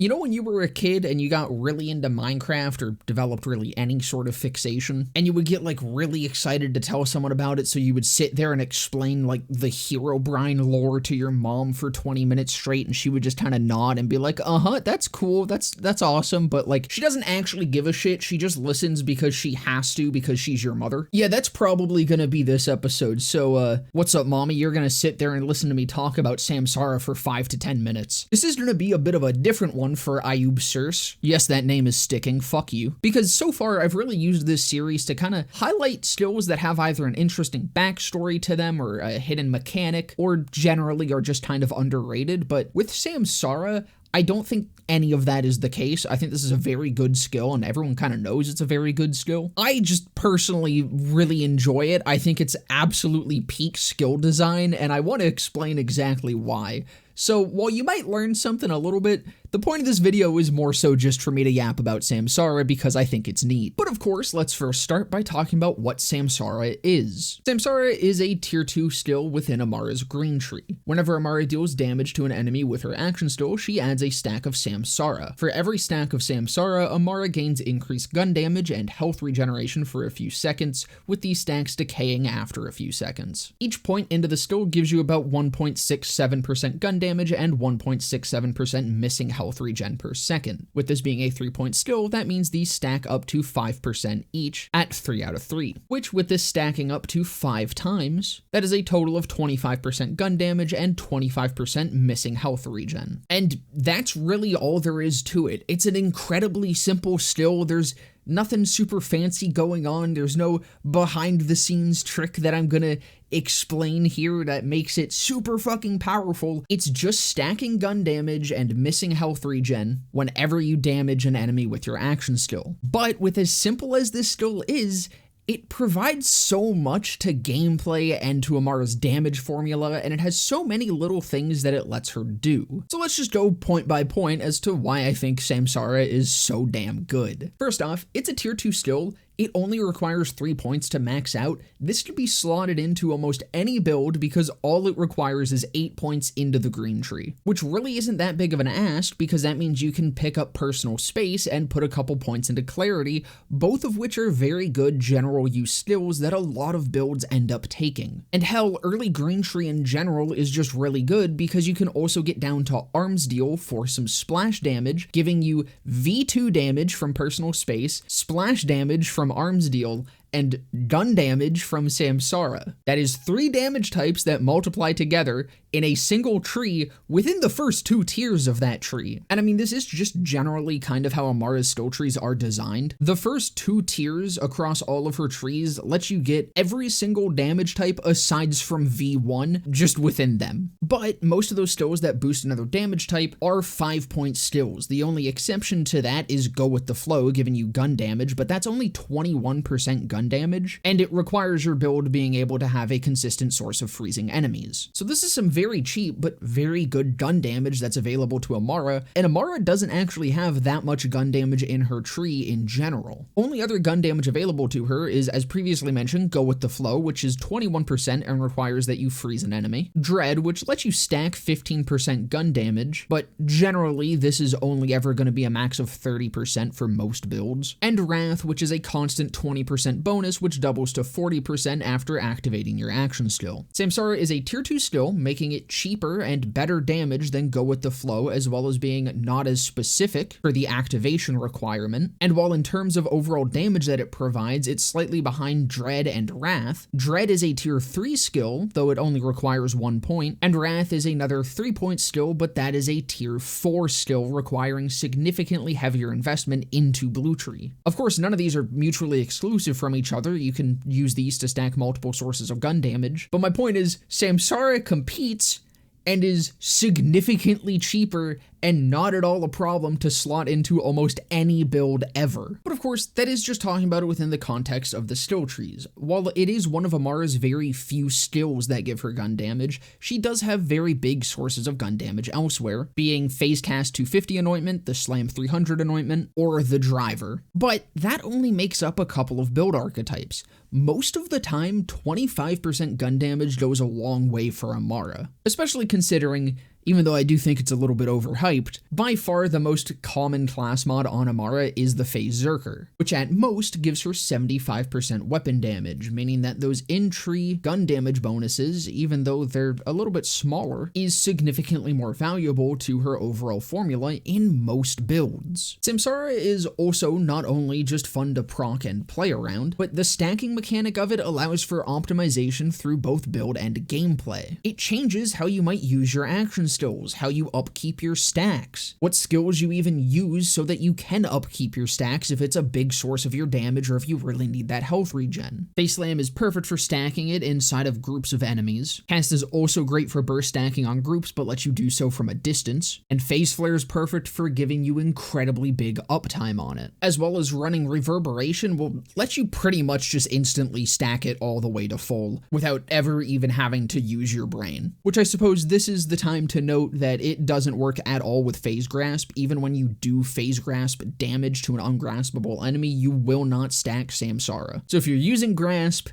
You know when you were a kid and you got really into Minecraft or developed really any sort of fixation, and you would get like really excited to tell someone about it, so you would sit there and explain like the Herobrine lore to your mom for 20 minutes straight, and she would just kind of nod and be like, that's cool, that's awesome, but like she doesn't actually give a shit, she just listens because she has to because she's your mother? Yeah, that's probably gonna be this episode. So what's up, mommy? You're gonna sit there and listen to me talk about Samsara for 5 to 10 minutes. This is gonna be a bit of a different one for Ayub Sirs. Yes, that name is sticking, fuck you. Because so far I've really used this series to kind of highlight skills that have either an interesting backstory to them or a hidden mechanic, or generally are just kind of underrated. But with Samsara, I don't think any of that is the case. I think this is a very good skill, and everyone kind of knows it's a very good skill. I just personally really enjoy it. I think it's absolutely peak skill design, and I want to explain exactly why. So while you might learn something a little bit, the point of this video is more so just for me to yap about Samsara because I think it's neat. But of course, let's first start by talking about what Samsara is. Samsara is a tier 2 skill within Amara's green tree. Whenever Amara deals damage to an enemy with her action skill, she adds a stack of Samsara. For every stack of Samsara, Amara gains increased gun damage and health regeneration for a few seconds, with these stacks decaying after a few seconds. Each point into the skill gives you about 1.67% gun damage and 1.67% missing health regen per second. With this being a 3-point skill, that means these stack up to 5% each at 3 out of 3, which with this stacking up to 5 times, that is a total of 25% gun damage and 25% missing health regen. And that's really all there is to it. It's an incredibly simple skill. There's nothing super fancy going on. There's no behind the scenes trick that I'm gonna explain here that makes it super fucking powerful. It's just stacking gun damage and missing health regen whenever you damage an enemy with your action skill. But with as simple as this skill is, it provides so much to gameplay and to Amara's damage formula, and it has so many little things that it lets her do. So let's just go point by point as to why I think Samsara is so damn good. First off, it's a tier 2 skill. It only requires 3 points to max out. This could be slotted into almost any build because all it requires is 8 points into the green tree, which really isn't that big of an ask because that means you can pick up personal space and put a couple points into clarity, both of which are very good general use skills that a lot of builds end up taking. And hell, early green tree in general is just really good because you can also get down to arms deal for some splash damage, giving you V2 damage from personal space, splash damage from arms deal, and gun damage from Samsara. That is 3 damage types that multiply together in a single tree within the first 2 tiers of that tree. And I mean, this is just generally kind of how Amara's skill trees are designed. The first 2 tiers across all of her trees lets you get every single damage type aside from V1 just within them. But most of those skills that boost another damage type are 5-point skills. The only exception to that is Go With The Flow, giving you gun damage, but that's only 21% gun damage, and it requires your build being able to have a consistent source of freezing enemies. So this is some very cheap but very good gun damage that's available to Amara, and Amara doesn't actually have that much gun damage in her tree in general. Only other gun damage available to her is, as previously mentioned, Go With The Flow, which is 21% and requires that you freeze an enemy. Dread, which lets you stack 15% gun damage, but generally this is only ever going to be a max of 30% for most builds. And Wrath, which is a constant 20% bonus, which doubles to 40% after activating your action skill. Samsara is a tier 2 skill, making it cheaper and better damage than Go With The Flow, as well as being not as specific for the activation requirement. And while in terms of overall damage that it provides, it's slightly behind Dread and Wrath. Dread is a tier 3 skill, though it only requires 1 point, and Wrath is another 3-point skill, but that is a tier 4 skill requiring significantly heavier investment into Blue Tree. Of course, none of these are mutually exclusive from each other. You can use these to stack multiple sources of gun damage, but my point is, Samsara competes and is significantly cheaper and not at all a problem to slot into almost any build ever. But of course, that is just talking about it within the context of the skill trees. While it is one of Amara's very few skills that give her gun damage, she does have very big sources of gun damage elsewhere, being Phase Cast 250 Anointment, the Slam 300 Anointment, or the Driver. But that only makes up a couple of build archetypes. Most of the time, 25% gun damage goes a long way for Amara, especially considering even though I do think it's a little bit overhyped, by far the most common class mod on Amara is the Phase Zerker, which at most gives her 75% weapon damage, meaning that those in-tree gun damage bonuses, even though they're a little bit smaller, is significantly more valuable to her overall formula in most builds. Samsara is also not only just fun to proc and play around, but the stacking mechanic of it allows for optimization through both build and gameplay. It changes how you might use your action skills, how you upkeep your stacks, what skills you even use so that you can upkeep your stacks if it's a big source of your damage or if you really need that health regen. Face Slam is perfect for stacking it inside of groups of enemies. Cast is also great for burst stacking on groups but lets you do so from a distance. And Phase Flare is perfect for giving you incredibly big uptime on it. As well as running Reverberation will let you pretty much just instantly stack it all the way to full without ever even having to use your brain. Which I suppose this is the time to note that it doesn't work at all with Phase Grasp. Even when you do Phase Grasp damage to an ungraspable enemy, you will not stack Samsara. So if you're using Grasp,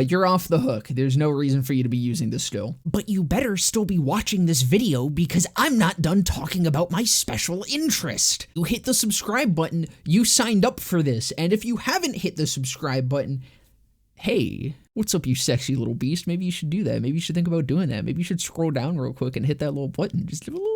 you're off the hook. There's no reason for you to be using this still. But you better still be watching this video because I'm not done talking about my special interest. You hit the subscribe button, you signed up for this, and if you haven't hit the subscribe button, hey, what's up, you sexy little beast? Maybe you should do that. Maybe you should think about doing that. Maybe you should scroll down real quick and hit that little button. Just give a little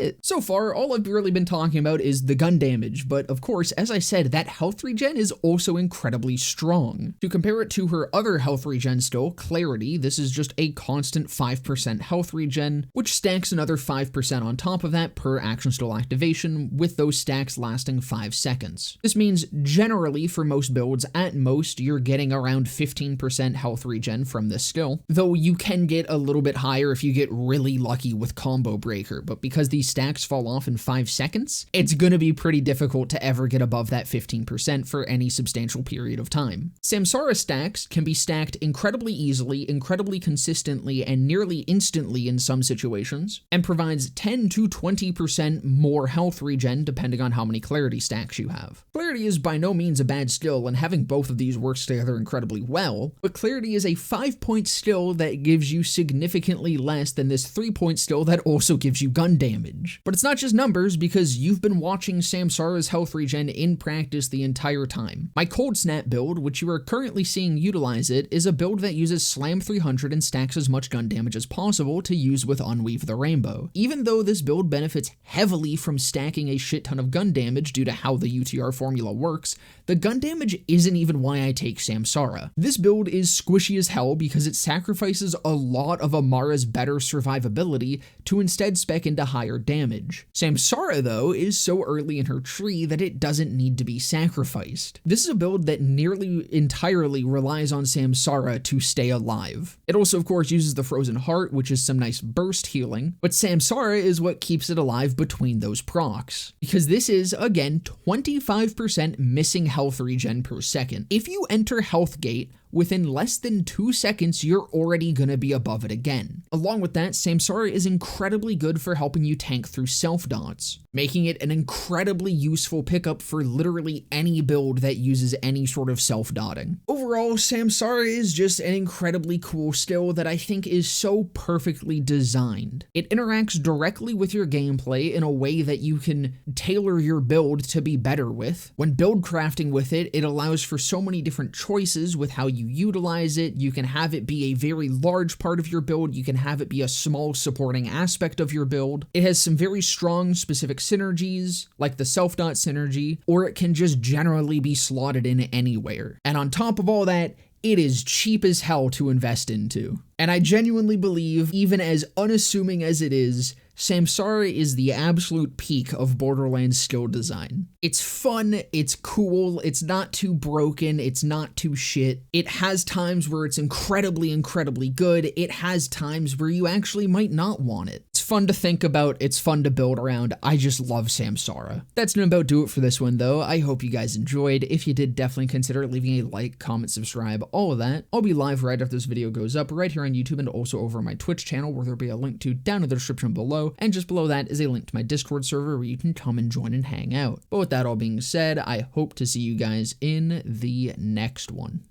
hit. So far, all I've really been talking about is the gun damage, but of course, as I said, that health regen is also incredibly strong. To compare it to her other health regen skill, Clarity, this is just a constant 5% health regen, which stacks another 5% on top of that per action skill activation, with those stacks lasting 5 seconds. This means generally for most builds, at most, you're getting around 15% health regen from this skill, though you can get a little bit higher if you get really lucky with Combo Breaker, but because these stacks fall off in 5 seconds, it's going to be pretty difficult to ever get above that 15% for any substantial period of time. Samsara stacks can be stacked incredibly easily, incredibly consistently, and nearly instantly in some situations, and provides 10 to 20% more health regen depending on how many Clarity stacks you have. Clarity is by no means a bad skill, and having both of these works together incredibly well, but Clarity is a 5-point skill that gives you significantly less than this 3-point skill that also gives you gun damage. But it's not just numbers, because you've been watching Samsara's health regen in practice the entire time. My Cold Snap build, which you are currently seeing utilize it, is a build that uses Slam 300 and stacks as much gun damage as possible to use with Unweave the Rainbow. Even though this build benefits heavily from stacking a shit ton of gun damage due to how the UTR formula works, the gun damage isn't even why I take Samsara. This build is squishy as hell because it sacrifices a lot of Amara's better survivability to instead spec into higher damage. Samsara, though, is so early in her tree that it doesn't need to be sacrificed. This is a build that nearly entirely relies on Samsara to stay alive. It also, of course, uses the Frozen Heart, which is some nice burst healing, but Samsara is what keeps it alive between those procs. Because this is, again, 25% missing health regen per second. If you enter Health Gate, within less than 2 seconds, you're already gonna be above it again. Along with that, Samsara is incredibly good for helping you tank through self-dots, making it an incredibly useful pickup for literally any build that uses any sort of self-dotting. Overall, Samsara is just an incredibly cool skill that I think is so perfectly designed. It interacts directly with your gameplay in a way that you can tailor your build to be better with. When build crafting with it, it allows for so many different choices with how you utilize it. You can have it be a very large part of your build. You can have it be a small supporting aspect of your build. It has some very strong specific synergies, like the self-dot synergy, or it can just generally be slotted in anywhere. And on top of all that, it is cheap as hell to invest into. And I genuinely believe, even as unassuming as it is, Samsara is the absolute peak of Borderlands skill design. It's fun, it's cool, it's not too broken, it's not too shit. It has times where it's incredibly, incredibly good. It has times where you actually might not want it. It's fun to think about, it's fun to build around. I just love Samsara. That's gonna about do it for this one though. I hope you guys enjoyed. If you did, definitely consider leaving a like, comment, subscribe, all of that. I'll be live right after this video goes up, right here on YouTube and also over on my Twitch channel, where there'll be a link to down in the description below. And just below that is a link to my Discord server where you can come and join and hang out. But with that all being said, I hope to see you guys in the next one.